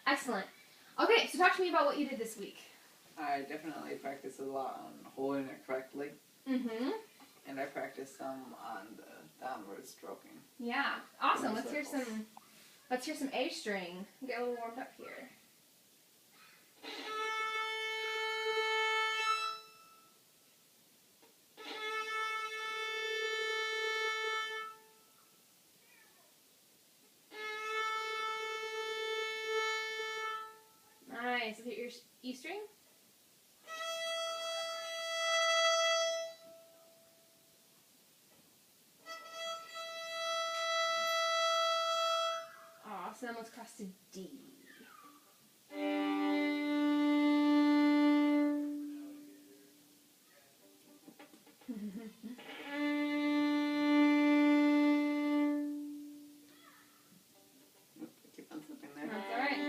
Excellent. Okay, so talk to me about what you did this week. I definitely practiced a lot on holding it correctly. Mm-hmm. And I practiced some on the downward stroking. Yeah. Awesome. In Let's hear some A string. Get a little warmed up here. Nice. Let's hit your E string. Awesome. Let's cross to D. Keep on flipping there. That's all right.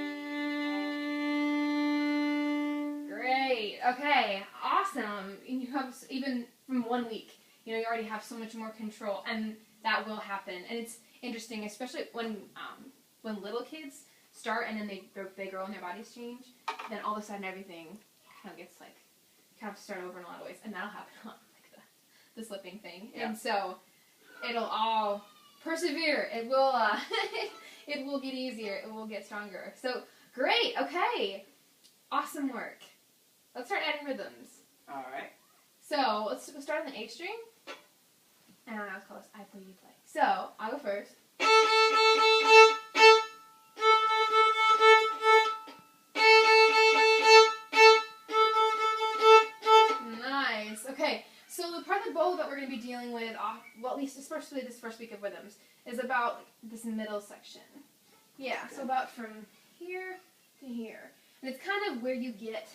Great. Okay. Awesome. And you have, even from 1 week, you already have so much more control, and that will happen. And it's interesting, especially when little kids start and then they grow and their bodies change, then all of a sudden everything kind of gets kind of start over in a lot of ways, and that'll happen a lot, like the slipping thing. Yeah. And so it'll all persevere. It will it will get easier. It will get stronger. So great. Okay. Awesome work. Let's start adding rhythms. All right. So let's start on the A string. And I was close. I play, you play. So I'll go first. Nice. Okay. So the part of the bow that we're going to be dealing with, well, at least especially this first week of rhythms, is about this middle section. Yeah. So about from here to here, and it's kind of where you get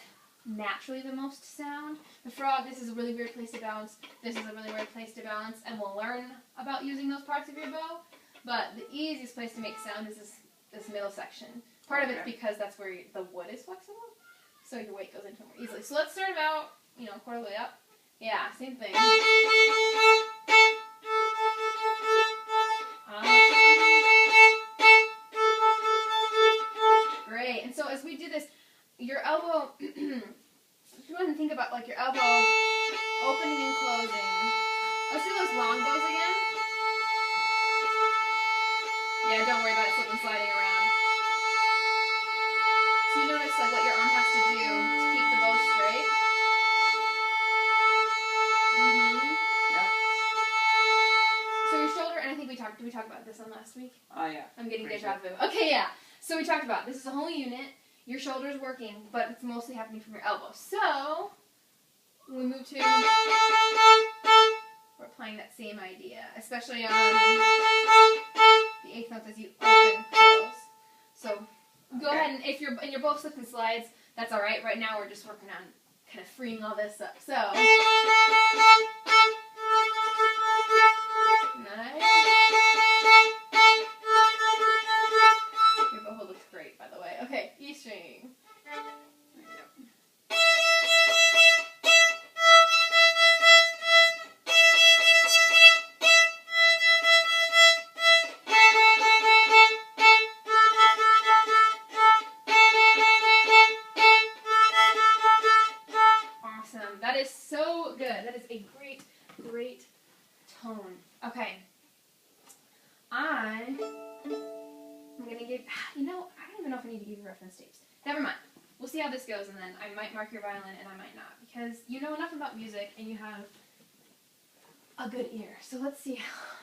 naturally the most sound. The frog, this is a really weird place to bounce. This is a really weird place to bounce, and we'll learn about using those parts of your bow. But the easiest place to make sound is this middle section. Part of it's because that's where the wood is flexible, so your weight goes into it more easily. So let's start about, quarter of the way up. Yeah, same thing. Great. And so as we do this, your elbow, if you want to think about your elbow opening and closing. Let's do those long bows again. Yeah, don't worry about it slipping and sliding around. So you notice what your arm has to do to keep the bow straight. Yeah. So your shoulder, and I think did we talk about this on last week? Oh, yeah. I'm getting deja vu. Okay, yeah. So we talked about this is a whole unit. Your shoulder's working, but it's mostly happening from your elbow. So when we move to, we're applying that same idea, especially on the eighth notes as you open, close. So go ahead, and if you're both slip and slides, that's all right. Right now we're just working on kind of freeing all this up. So nice. Your bow hold looks great, by the way. Okay, E string. Awesome. That is so good. That is a great, great tone. Okay. I'm going to give, I don't even know if I need to give you reference tapes. Never mind. We'll see how this goes, and then I might mark your violin and I might not, because you know enough about music and you have a good ear. So let's see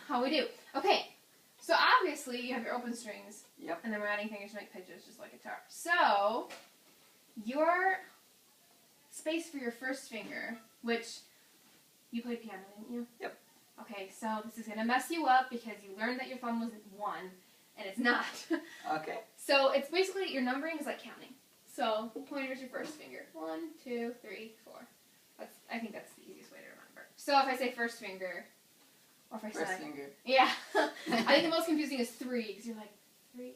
how we do. Okay. So obviously you have your open strings. Yep. And then we're adding fingers to make pitches, just like guitar. So your space for your first finger, which you played piano, didn't you? Yep. Okay, so this is going to mess you up because you learned that your thumb was 1, and it's not. Okay. So it's basically, your numbering is like counting. So pointer is your first finger. 1, 2, 3, 4. I think that's the easiest way to remember. So if I say first finger, or if I say... First finger. Yeah. I think the most confusing is 3, because you're like, 3,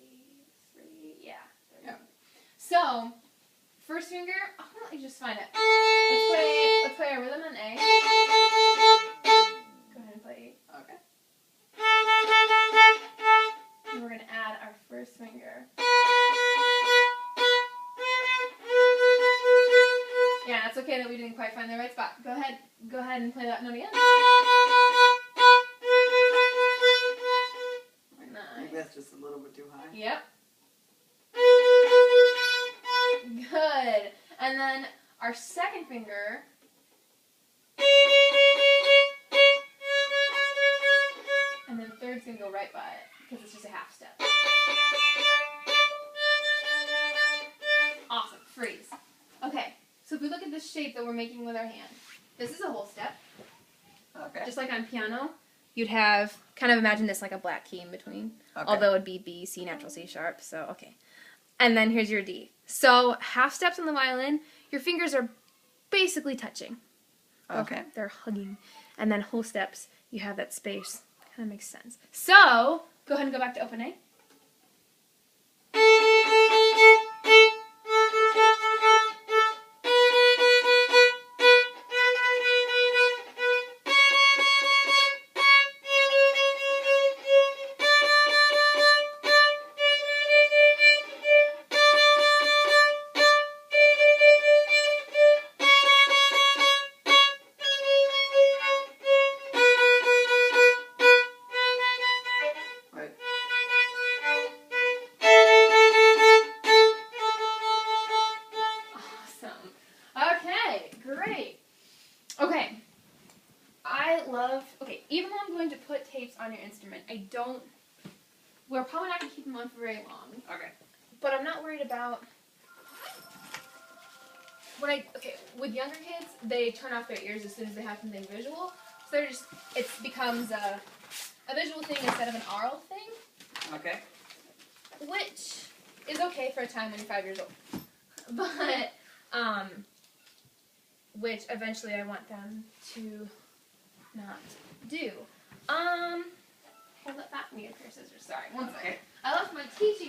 yeah. Yeah. So, first finger, oh, let me just find it. Let's play a rhythm on A. Go ahead and play. Okay. And we're going to add our first finger. Yeah, it's okay that we didn't quite find the right spot. Go ahead and play that note again. Maybe that's just a little bit too high. Yep. Good. And then our second finger. And then third's going to go right by it because it's just a half step. Awesome. Freeze. Okay. So if we look at this shape that we're making with our hand, this is a whole step. Okay. Just like on piano, you'd have, kind of imagine this like a black key in between. Okay. Although it would be B, C, natural C sharp. So, okay. And then here's your D. So half steps on the violin, your fingers are basically touching. Okay. They're hugging. And then whole steps, you have that space. Kind of makes sense. So, go ahead and go back to open A. Even though I'm going to put tapes on your instrument, we're probably not going to keep them on for very long. Okay. But I'm not worried about, with younger kids, they turn off their ears as soon as they have something visual. So it becomes a visual thing instead of an aural thing. Okay. Which is okay for a time when you're 5 years old. But, which eventually I want them to not do. Hold up that. Let me get a pair of scissors. Sorry, one second. I left my teaching